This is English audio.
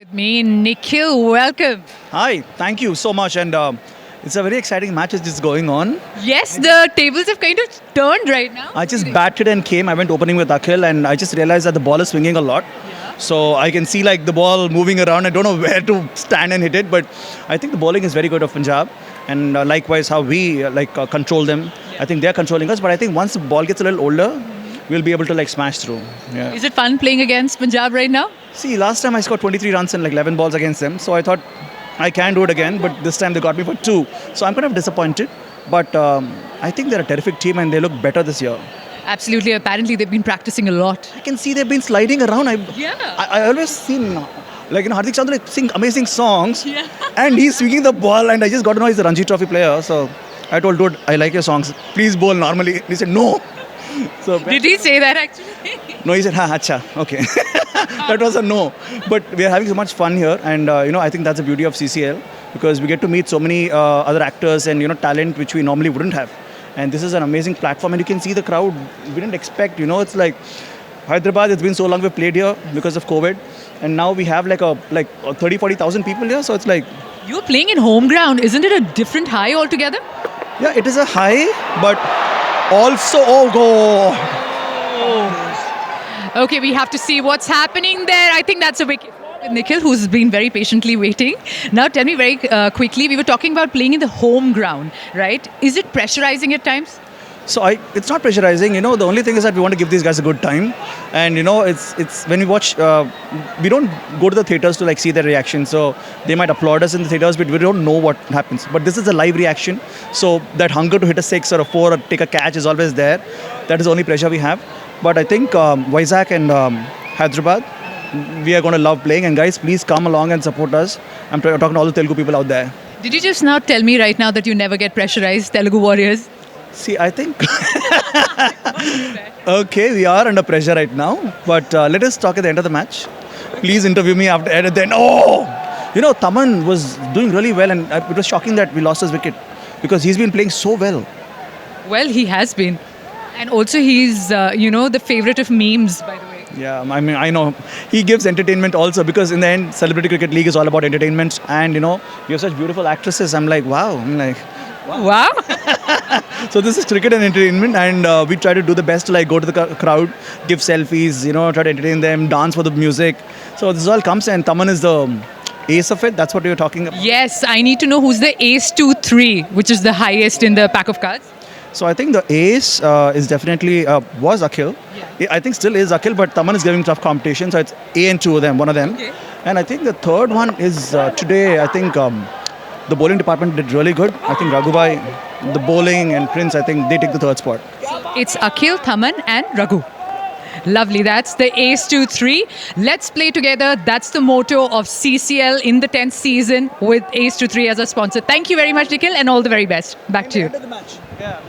With me, Nikhil, welcome. Hi, thank you so much. And it's a very exciting match which is going on. Yes, the tables have kind of turned right now. I just batted and came. I went opening with Akhil and I just realized that the ball is swinging a lot. So I can see like the ball moving around. I don't know where to stand and hit it, but I think the bowling is very good of Punjab. And likewise, how we control them. I think they're controlling us. But I think once the ball gets a little older, we'll be able to like smash through. Yeah. Is it fun playing against Punjab right now? See, last time I scored 23 runs in like 11 balls against them. So I thought I can do it again. But this time they got me for 2. So I'm kind of disappointed. But I think they're a terrific team and they look better this year. Absolutely. Apparently, they've been practicing a lot. I can see they've been sliding around. Yeah. I always seen Hardik Chandra sing amazing songs, Yeah. and he's swinging the ball. And I just got to know he's a Ranji Trophy player. So I told dude, I like your songs. Please bowl normally. And he said no. So Did he say that actually? no, he said ha acha. Okay, that was a no. But we are having so much fun here, and I think that's the beauty of CCL because we get to meet so many other actors and talent which we normally wouldn't have. And this is an amazing platform, and you can see the crowd. We didn't expect, it's like Hyderabad. It's been so long we played here because of COVID, and now we have like 30,000-40,000 people here. So it's like, You're playing in home ground. Isn't it a different high altogether? yeah, it is a high, but also go. Okay, we have to see what's happening there. I think that's a wicket with Nikhil, who's been very patiently waiting. Now, tell me very quickly, we were talking about playing in the home ground, right? Is it pressurizing at times? So it's not pressurizing. The only thing is that we want to give these guys a good time, and it's when we watch, we don't go to the theaters to like see their reaction. So they might applaud us in the theaters, but we don't know what happens. But this is a live reaction, so that hunger to hit a 6 or a 4 or take a catch is always there. That is the only pressure we have. But I think Vizag and Hyderabad, we are going to love playing. And guys, please come along and support us. I'm talking to all the Telugu people out there. Did you just now tell me right now that you never get pressurized, Telugu Warriors? See, I think. Okay, we are under pressure right now. But let us talk at the end of the match. Please interview me after and then. Taman was doing really well, and it was shocking that we lost his wicket because he's been playing so well. Well, he has been. And also he's, the favorite of memes, by the way. Yeah, I mean, I know. He gives entertainment also because in the end, Celebrity Cricket League is all about entertainment. And, you have such beautiful actresses. I'm like, wow. Wow. So this is cricket and entertainment, and we try to do the best to like go to the crowd, give selfies, try to entertain them, dance for the music. So this all comes, and Taman is the ace of it. That's what you're talking about. Yes, I need to know who's the ace 2-3, which is the highest in the pack of cards. So I think the ace is definitely was Akhil. Yeah. I think still is Akhil, but Taman is giving tough competition. So it's A and 2 of them, one of them. Okay. And I think the third one is today. I think the bowling department did really good. I think Raghubhai, the bowling and Prince, I think they take the third spot. It's Akhil, Taman and Raghu. Lovely, that's the ace 2-3. Let's play together. That's the motto of CCL in the 10th season with ace 2-3 as a sponsor. Thank you very much, Nikhil, and all the very best. Back to you. End of the match. Yeah.